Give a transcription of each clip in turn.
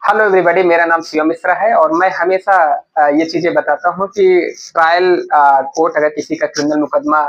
Hello everybody, मेरा नाम शिवम मिश्रा है और मैं हमेशा ये चीजें बताता हूँ कि ट्रायल कोर्ट अगर किसी का क्रिमिनल मुकदमा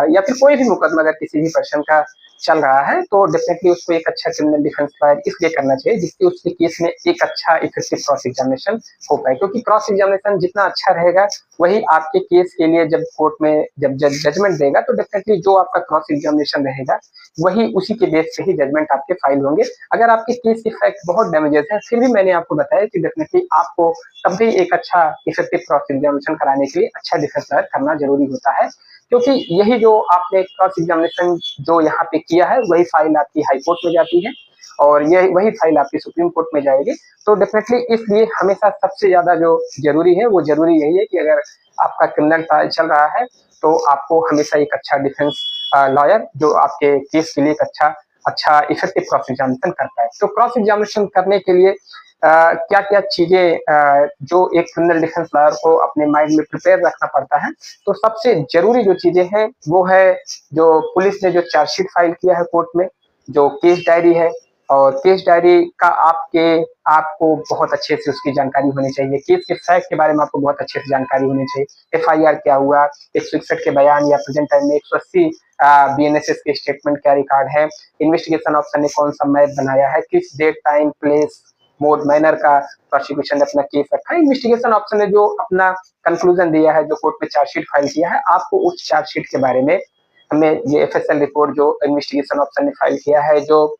या फिर कोई भी मुकदमा अगर किसी भी पर्सन का चल रहा है तो डेफिनेटली उसको एक अच्छा क्रिमिनल डिफेंस लॉयर इसलिए करना चाहिए जिससे उसके केस में एक अच्छा इफेक्टिव क्रॉस एग्जामिनेशन हो पाए, क्योंकि क्रॉस एग्जामिनेशन जितना अच्छा रहेगा वही आपके केस के लिए जब कोर्ट में जब जजमेंट देगा तो डेफिनेटली जो आपका क्रॉस एग्जामिनेशन रहेगा वही उसी के बेस पे ही जजमेंट आपके फाइल होंगे। अगर आपके केस के फैक्ट बहुत डैमेजेस हैं फिर भी मैंने आपको बताया कि डेफिनेटली आपको तब भी एक अच्छा इफेक्टिव क्रॉस एग्जामिनेशन कराने के लिए अच्छा डिफेंस लॉयर करना जरूरी होता है, क्योंकि यही जो आपने क्रॉस एग्जामिनेशन जो यहाँ पे किया है वही फाइल आपकी हाई कोर्ट में जाती है और ये वही फाइल आपकी सुप्रीम कोर्ट में जाएगी। तो डेफिनेटली इसलिए हमेशा सबसे ज्यादा जो जरूरी है वो जरूरी यही है कि अगर आपका क्रिमिनल ट्रायल चल रहा है तो आपको हमेशा एक अच्छा डिफेंस लॉयर जो आपके केस के लिए एक अच्छा अच्छा इफेक्टिव क्रॉस एग्जामिनेशन करता है। तो क्रॉस एग्जामिनेशन करने के लिए क्या क्या चीजें जो एक क्रिमिनल डिफेंस लॉयर को अपने माइंड में प्रिपेयर रखना पड़ता है, तो सबसे जरूरी जो चीजें हैं वो है जो पुलिस ने जो चार्जशीट फाइल किया है कोर्ट में, जो केस डायरी है, और केस डायरी का आपको बहुत अच्छे से उसकी जानकारी होनी चाहिए। केस के फैक्ट के बारे में आपको बहुत अच्छे से जानकारी होनी चाहिए। एफआईआर क्या हुआ, 161 के बयान या प्रेजेंट टाइम में 180 बीएनएसएस के स्टेटमेंट क्या रिकॉर्ड है, इन्वेस्टिगेशन ऑफिसर ने कौन सा मैप बनाया है, किस date time place mode manner का प्रोसिक्यूशन ने अपना केस रखा है, इन्वेस्टिगेशन ऑफिसर ने जो अपना कंक्लूजन दिया है जो कोर्ट में चार्जशीट फाइल किया है, आपको उस चार्जशीट के बारे में हमें ये एफएसएल रिपोर्ट जो इन्वेस्टिगेशन ऑफिसर ने फाइल किया है, जो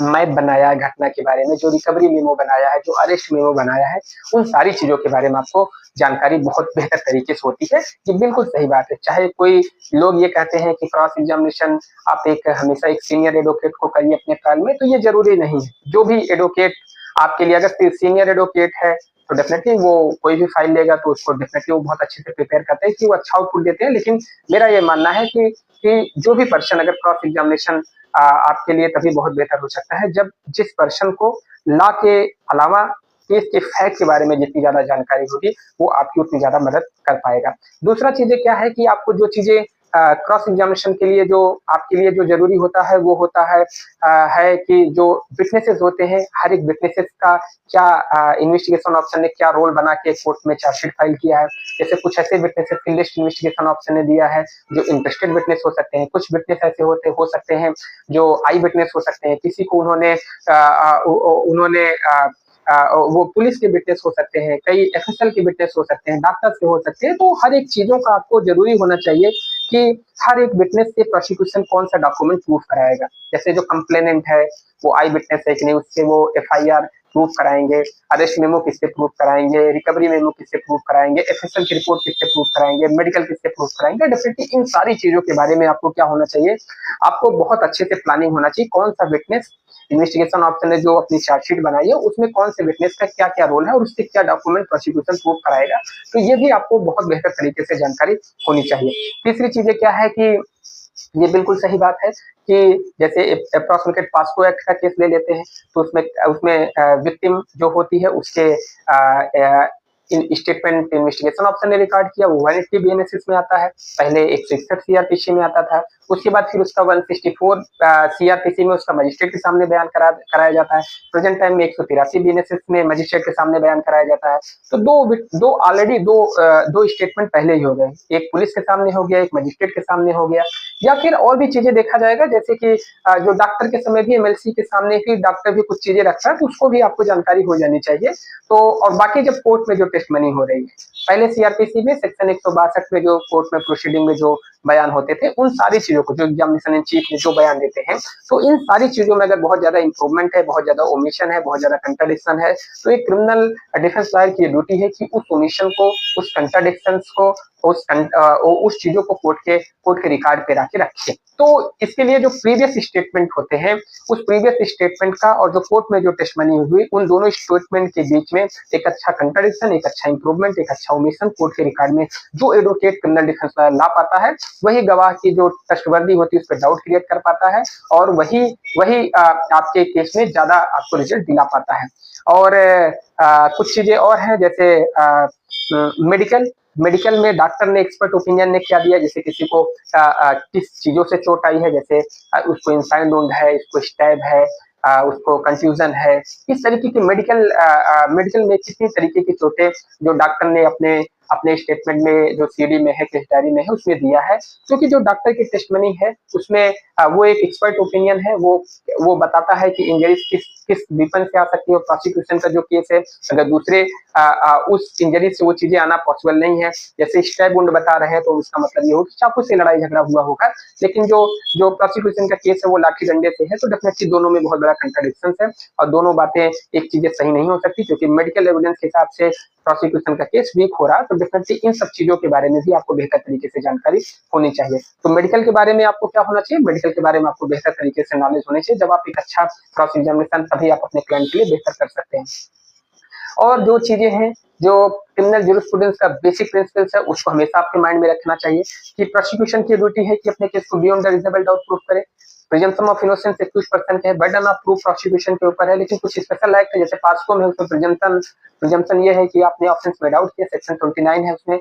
मैप बनाया है घटना के बारे में, जो रिकवरी मेमो बनाया है, जो अरेस्ट मेमो बनाया है, उन सारी चीजों के बारे में आपको जानकारी बहुत बेहतर तरीके से होती है। ये बिल्कुल सही बात है। चाहे कोई लोग ये कहते हैं कि क्रॉस एग्जामिनेशन आप एक हमेशा एक सीनियर एडवोकेट को करिए अपने ट्रायल में, तो ये जरूरी नहीं है। जो भी एडवोकेट आपके लिए अगर सीनियर एडवोकेट है तो डेफिनेटली वो कोई भी फाइल लेगा तो उसको डेफिनेटली वो बहुत अच्छे से प्रिपेयर करते हैं कि वो अच्छा आउटपुट देते हैं। लेकिन मेरा ये मानना है कि जो भी पर्सन अगर क्रॉस एग्जामिनेशन आपके लिए तभी बहुत बेहतर हो सकता है जब जिस पर्सन को लॉ के अलावा केस के फैक्ट के बारे में जितनी ज्यादा जानकारी होगी वो आपकी उतनी ज्यादा मदद कर पाएगा। दूसरा चीजें क्या है कि आपको जो चीजें क्रॉस एग्जामिनेशन के लिए जो आपके लिए जो जरूरी होता है वो होता है कि जो विटनेसेस होते हैं, हर एक विटनेसेस का क्या इन्वेस्टिगेशन ऑफिसर ने क्या रोल बना के कोर्ट में चार्जशीट फाइल किया है। जैसे कुछ ऐसे विटनेसेस की लिस्ट इन्वेस्टिगेशन ऑफिसर ने दिया है जो इंटरेस्टेड विटनेस हो सकते हैं, कुछ विटनेस ऐसे हो सकते हैं जो आई विटनेस हो सकते हैं, किसी को उन्होंने वो पुलिस के विटनेस हो सकते हैं, कई एफएसएल के विटनेस हो सकते हैं, डॉक्टर से हो सकते हैं। तो हर एक चीजों का आपको जरूरी होना चाहिए कि हर एक विटनेस से प्रोसिक्यूशन कौन सा डॉक्यूमेंट प्रूफ कराएगा। जैसे जो कंप्लेनेंट है वो आई विटनेस है कि नहीं, उससे वो एफआईआर प्रूफ कराएंगे, अरेस्ट मेमो किससे प्रूफ कराएंगे, रिकवरी मेमो किससे प्रूफ कराएंगे, एफएसएल की रिपोर्ट किससे प्रूफ कराएंगे, मेडिकल किससे प्रूफ कराएंगे। डेफिनेटली इन सारी चीजों के बारे में आपको क्या होना चाहिए, आपको बहुत अच्छे से प्लानिंग होना चाहिए। कौन सा विटनेस इन्वेस्टिगेशन ऑफिसर ने जो अपनी चार्जशीट बनाई है उसमें कौन से विटनेस का क्या क्या रोल है और उससे क्या डॉक्यूमेंट प्रोसिक्यूशन प्रूफ कराएगा। तो ये भी आपको बहुत बेहतर तरीके से जानकारी होनी चाहिए। तीसरी चीजें क्या है कि ये बिल्कुल सही बात है कि जैसे अप्रोक्सीमेट पास्को एक्ट का केस ले लेते हैं तो उसमें उसमें विक्टिम जो होती है उसके स्टेटमेंट इन्वेस्टिगेशन ऑफिसर ने रिकॉर्ड किया, वो 180 बीएनएसएस में आता है। पहले 161 सीआरपीसी में आता था, उसके बाद फिर उसका 164 सीआरपीसी में उसका मजिस्ट्रेट के सामने बयान कराया जाता है। प्रेजेंट टाइम में 183 बीएनएसएस में मजिस्ट्रेट के सामने बयान कराया जाता है। तो दो ऑलरेडी दो स्टेटमेंट पहले ही हो गए, एक पुलिस के सामने हो गया, एक मजिस्ट्रेट के सामने हो गया। या फिर और भी चीजें देखा जाएगा जैसे कि जो डॉक्टर के समय भी एमएलसी के सामने ही डॉक्टर भी कुछ चीजें रखता है तो उसको भी आपको जानकारी हो जानी चाहिए। तो और बाकी जब कोर्ट में जो टेस्टमनी हो रही है, पहले सीआरपीसी में सेक्शन 162 में जो कोर्ट में प्रोसीडिंग में जो बयान होते थे उन सारी चीजों को जो एग्जामिनेशन इन चीफ में जो बयान देते हैं, तो इन सारी चीजों में अगर बहुत ज्यादा इंप्रूवमेंट है, बहुत ज्यादा ओमिशन है, बहुत ज्यादा कंट्राडिक्शन है, तो एक क्रिमिनल डिफेंस लॉयर की ड्यूटी है कि उस ओमिशन को, उस कंट्राडिक्शन को, उस चीजों को कोर्ट के रिकॉर्ड पे रखे रखे। तो इसके लिए जो प्रीवियस स्टेटमेंट होते हैं उस प्रीवियस स्टेटमेंट का और जो कोर्ट में जो टेस्टमनी हुई उन दोनों स्टेटमेंट के बीच में एक अच्छा कंट्राडिक्शन, एक अच्छा इंप्रूवमेंट, एक अच्छा ओमिशन कोर्ट के रिकॉर्ड में जो एडवोकेट क्रिमिनल डिफेंस लॉयर ला पाता है वही गवाह की जो ट्रस्टवर्दी होती है उस पर डाउट क्रिएट कर पाता है और वही वही आपके केस में ज्यादा आपको रिजल्ट दिला पाता है। और कुछ चीजें और हैं जैसे मेडिकल मेडिकल में डॉक्टर ने एक्सपर्ट ओपिनियन ने क्या दिया, जैसे किसी को किस चीजों से चोट आई है, जैसे उसको इंसाइड वुंड है, इसको स्टैब है, उसको कंफ्यूजन है, इस तरीके की मेडिकल में कितनी तरीके की चोटें जो डॉक्टर ने अपने अपने स्टेटमेंट में, जो सीडी में है, केस डायरी में है, उसमें दिया है। क्योंकि जो डॉक्टर की टेस्टमनी है उसमें वो एक एक्सपर्ट ओपिनियन है, वो बताता है कि इंजरीज किस किस वीपन से आ सकती है, और प्रोसिक्यूशन का जो केस है अगर दूसरे उस इंजरी से वो चीजें आना पॉसिबल नहीं है, जैसे स्टैब वुंड बता रहे हैं तो उसका मतलब ये हो कि चाकू से लड़ाई झगड़ा हुआ होगा, लेकिन जो जो प्रोसिक्यूशन का केस है वो लाठी डंडे से है, तो डेफिनेटली दोनों में बहुत बड़ा कंट्राडिक्शन है और दोनों बातें एक चीजें सही नहीं हो सकती, क्योंकि मेडिकल एविडेंस के हिसाब से प्रोसिक्यूशन का केस वीक हो रहा है, तो डेफिनेटली इन सब चीजों के बारे में भी आपको बेहतर तरीके से जानकारी होनी चाहिए। तो मेडिकल के बारे में आपको क्या होना चाहिए, मेडिकल के बारे में आपको बेहतर तरीके से नॉलेज होनी चाहिए, जब आप एक अच्छा क्रॉस एग्जामिनेशन तभी आप अपने क्लाइंट के लिए बेहतर कर सकते हैं। और जो चीजें हैं, जो क्रिमिनल जूरिस्प्रूडेंस का बेसिक प्रिंसिपल्स है, उसको हमेशा आपके माइंड में रखना चाहिए कि प्रोसिक्यूशन की ड्यूटी है कि अपने केस को beyond the reasonable doubt proof करे। Presumption of innocence accused person के बर्डन ऑफ प्रूफ प्रोसिक्यूशन के ऊपर है, लेकिन कुछ स्पेशल एक्ट है जैसे पास्को में, उसमें प्रिजम्पशन ये है कि आपने ऑफेंस मेड आउट किया, सेक्शन 29 है उसमें।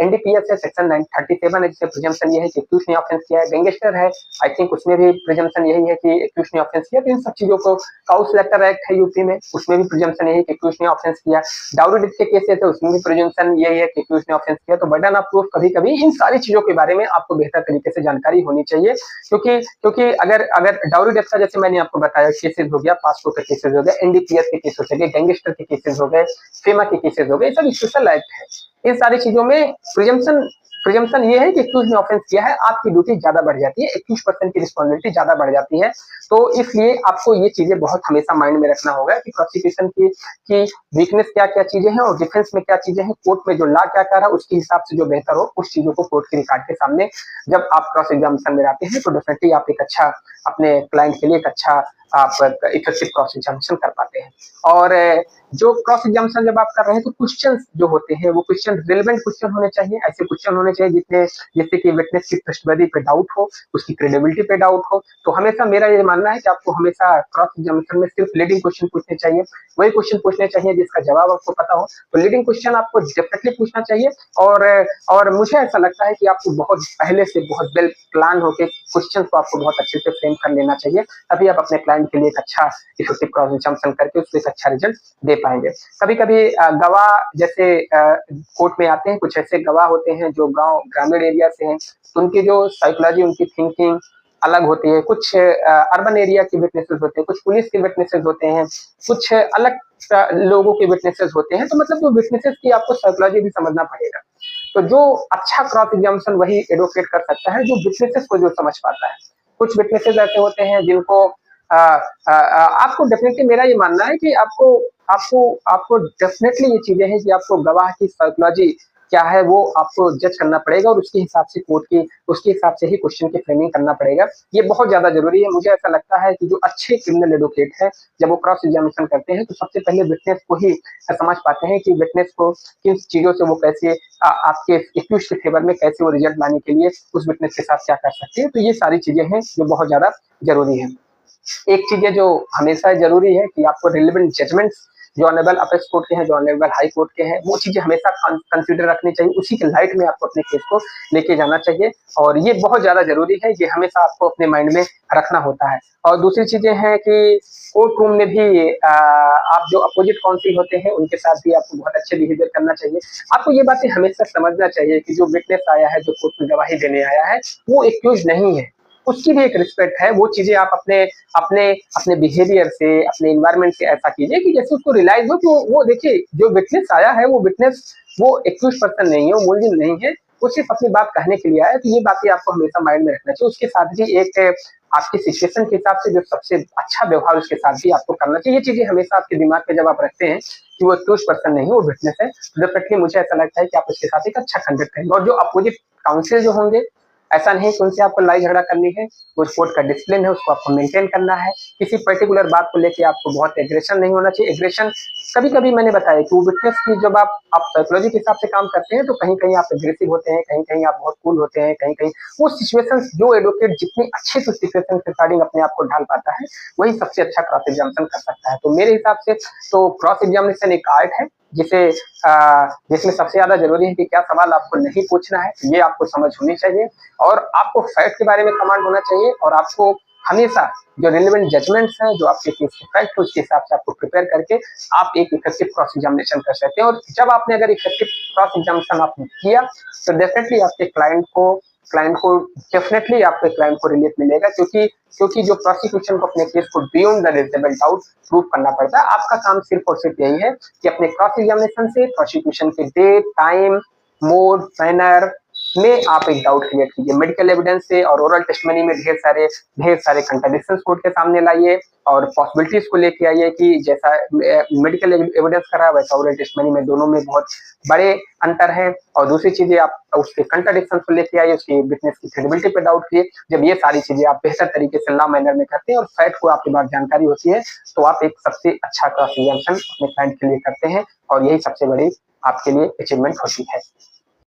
एनडीपीएस है सेक्शन 937 है, जिससे प्रिजम्पशन ये है कि एक्यूज्ड ने ऑफेंस किया है। गैंगस्टर है, आई थिंक उसमें भी प्रिजम्पशन यही है कि एक्यूज्ड ने ऑफेंस किया। तो इन सब चीजों को, काउस लेटर एक्ट है यूपी में, उसमें भी प्रिजम्पशन यही है कि एक्यूज्ड ने ऑफेंस किया। डाउरी डेथ के केसेस है, उसमें भी प्रिजम्पशन यही है कि एक्यूज्ड ने ऑफेंस किया। तो बर्डन ऑफ प्रूफ कभी कभी इन सारी चीजों के बारे में आपको बेहतर तरीके से जानकारी होनी चाहिए, क्योंकि क्योंकि अगर अगर डाउरी डेथ का जैसे मैंने आपको बताया केसेस हो गया, पास्को के केसेस हो गए, एनडीपीएस के केसेस हो गए, गैंगस्टर के केसेस हो गए, फेमा के केसेस हो गए, सब स्पेशल एक्ट है। इन सारी चीजों में प्रिजम्पशन प्रिजम्पशन ये है कि एक्यूज ने ऑफेंस किया है, आपकी ड्यूटी ज्यादा बढ़ जाती है, 21% की रिस्पॉन्सिबिलिटी ज्यादा बढ़ जाती है। तो इसलिए आपको ये चीजें बहुत हमेशा माइंड में रखना होगा कि प्रोसिक्यूशन की वीकनेस क्या क्या चीजें हैं और डिफेंस में क्या चीजें हैं, कोर्ट में जो लॉ क्या कह रहा है उसके हिसाब से जो बेहतर हो, उस चीजों को कोर्ट के रिकॉर्ड के सामने जब आप क्रॉस एग्जामिनेशन में आते हैं तो डेफिनेटली आप एक अच्छा अपने क्लाइंट के लिए एक अच्छा आप इफेक्टिव क्रॉस एग्जामिनेशन कर पाते हैं। और जो क्रॉस एग्जामिनेशन जब आप कर रहे हैं तो क्वेश्चन जो होते हैं वो क्वेश्चन रिलेवेंट क्वेश्चन होने चाहिए, ऐसे क्वेश्चन होने चाहिए जिससे कि विटनेस की ट्रस्टवर्दी पे डाउट हो, उसकी क्रेडिबिलिटी पे डाउट हो। तो हमेशा मेरा ये मानना है कि आपको हमेशा क्रॉस एग्जामिनेशन में सिर्फ लीडिंग क्वेश्चन पूछने चाहिए, वही क्वेश्चन पूछने चाहिए जिसका जवाब आपको पता हो। तो लीडिंग क्वेश्चन आपको डेफिनेटली पूछना चाहिए, और मुझे ऐसा लगता है कि आपको बहुत पहले से बहुत वेल प्लान होकर क्वेश्चन को आपको बहुत अच्छे से फ्रेम कर लेना चाहिए, तभी आप अपने क्लाइंट के लिए एक अच्छा इफेक्टिव क्रॉस एग्जामिनेशन करके उसको एक अच्छा रिजल्ट दे पाएंगे। कभी कभी गवाह जैसे कोर्ट में आते हैं, कुछ ऐसे गवाह होते हैं जो ग्रामीण एरिया से हैं, तो उनकी जो साइकोलॉजी, उनकी थिंकिंग अलग होती है। कुछ अर्बन एरिया के विटनेसेस होते हैं, कुछ पुलिस के विटनेसेस होते हैं, कुछ अलग लोगों के विटनेसेस होते हैं। तो मतलब वो विटनेसेस की आपको साइकोलॉजी भी समझना पड़ेगा। तो जो अच्छा क्रॉस एग्जामिनेशन वही एडवोकेट कर सकता है जो विटनेसेस को जो समझ पाता है। कुछ विटनेसेस ऐसे होते हैं जिनको आपको डेफिनेटली, मेरा ये मानना है कि आपको आपको आपको डेफिनेटली ये चीजें हैं कि आपको गवाह की साइकोलॉजी क्या है वो आपको जज करना पड़ेगा, और उसके हिसाब से उसके हिसाब से ही क्वेश्चन की फ्रेमिंग करना पड़ेगा। ये बहुत ज्यादा जरूरी है। मुझे ऐसा लगता है कि जो अच्छे क्रिमिनल एडवोकेट है, जब वो क्रॉस एग्जामिनेशन करते हैं तो सबसे पहले विटनेस को ही समझ पाते हैं कि विटनेस को किन चीजों से वो कैसे आपके एक्यूज के फेवर में कैसे वो रिजल्ट लाने के लिए उस विटनेस के साथ क्या कर सकते हैं। तो ये सारी चीजें हैं जो बहुत ज्यादा जरूरी है। एक चीज है जो हमेशा जरूरी है कि आपको रिलेवेंट जजमेंट्स जो ऑनरेबल अपेक्स कोर्ट के हैं, जो ऑनरेबल हाई कोर्ट के हैं, वो चीजें हमेशा कंसीडर रखनी चाहिए, उसी के लाइट में आपको अपने केस को लेके जाना चाहिए। और ये बहुत ज्यादा जरूरी है, ये हमेशा आपको अपने माइंड में रखना होता है। और दूसरी चीजें हैं कि कोर्ट रूम में भी आप जो अपोजिट काउंसिल होते हैं उनके साथ भी आपको बहुत अच्छे बिहेवियर करना चाहिए। आपको ये बातें हमेशा समझना चाहिए कि जो विटनेस आया है, जो कोर्ट में गवाही देने आया है, वो एक्यूज नहीं है, उसकी भी एक रिस्पेक्ट है। वो चीजें आप अपने अपने अपने बिहेवियर से, अपने इन्वायरमेंट से ऐसा कीजिए कि जैसे उसको रियलाइज हो कि वो देखिए जो विटनेस आया है, वो एक्यूज पर्सन नहीं है, वो मुलजिम नहीं है, वो सिर्फ अपनी बात कहने के लिए आया है। तो ये बातें आपको हमेशा माइंड में रखना चाहिए। उसके साथ भी एक आपकी सिचुएशन के हिसाब से जो सबसे अच्छा व्यवहार उसके साथ भी आपको करना चाहिए। ये चीजें हमेशा आपके दिमाग में जब आप रखते हैं कि वो एक्यूज पर्सन नहीं है, वो विटनेस है, तो डेफिनेटली मुझे ऐसा लगता है कि आप उसके साथ एक अच्छा कंडक्ट करेंगे। और जो अपोजिट काउंसिल जो होंगे, ऐसा नहीं कि उनसे आपको लड़ाई झगड़ा करनी है, वो कोर्ट का डिसिप्लिन है उसको आपको मेंटेन करना है। किसी पर्टिकुलर बात को लेके आपको बहुत एग्रेशन नहीं होना चाहिए। एग्रेशन कभी कभी मैंने बताया कि वो विटनेस की जब आप साइकोलॉजी के हिसाब से काम करते हैं तो कहीं कहीं आप एग्रेसिव होते हैं, कहीं कहीं आप बहुत कूल होते हैं, कहीं कहीं वो सिचुएशन, जो एडवोकेट जितनी अच्छे से सिचुएशन के अकॉर्डिंग अपने आप को ढाल पाता है, वही सबसे अच्छा क्रॉस एग्जामिनेशन कर सकता है। तो मेरे हिसाब से तो क्रॉस एग्जामिनेशन एक आर्ट है जिसे जिसमें सबसे ज्यादा जरूरी है कि क्या सवाल आपको नहीं पूछना है, ये आपको समझ होनी चाहिए। और आपको फैक्ट के बारे में कमांड होना चाहिए, और आपको हमेशा जो रिलेवेंट जजमेंट्स हैं, जो आपके केस के फैक्ट है, उसके हिसाब से आपको प्रिपेयर करके आप एक इफेक्टिव क्रॉस एग्जामिनेशन कर सकते हैं। और जब आपने अगर इफेक्टिव क्रॉस एग्जामिनेशन आपने किया, तो डेफिनेटली आपके क्लाइंट को डेफिनेटली आपके क्लाइंट को रिलीफ मिलेगा, क्योंकि जो प्रोसिक्यूशन को अपने केस को beyond the reasonable doubt prove करना पड़ता है। आपका काम सिर्फ और सिर्फ यही है कि अपने क्रॉस एग्जामिनेशन से प्रोसिक्यूशन के डेट, टाइम, मोड, मैनर में आप एक डाउट क्रिएट कीजिए। मेडिकल एविडेंस से और ओरल टेस्टिमनी में ढेर सारे कंट्राडिक्शंस कोर्ट के सामने लाइए और पॉसिबिलिटीज को लेके आइए कि जैसा मेडिकल एविडेंस करा वैसा ओरल टेस्टिमनी में, दोनों में बहुत बड़े अंतर है। और दूसरी चीजें आप उसके कंट्राडिक्शन को लेके आइए, उसकी विटनेस की क्रेडिबिलिटी पे डाउट किए। जब ये सारी चीजें आप बेहतर तरीके से लॉ मैनर में करते हैं और फैक्ट को आपके पास जानकारी होती है, तो आप एक सबसे अच्छा क्रॉस एग्जामिनेशन अपने क्लाइंट के लिए करते हैं, और यही सबसे बड़ी आपके लिए अचीवमेंट होती है।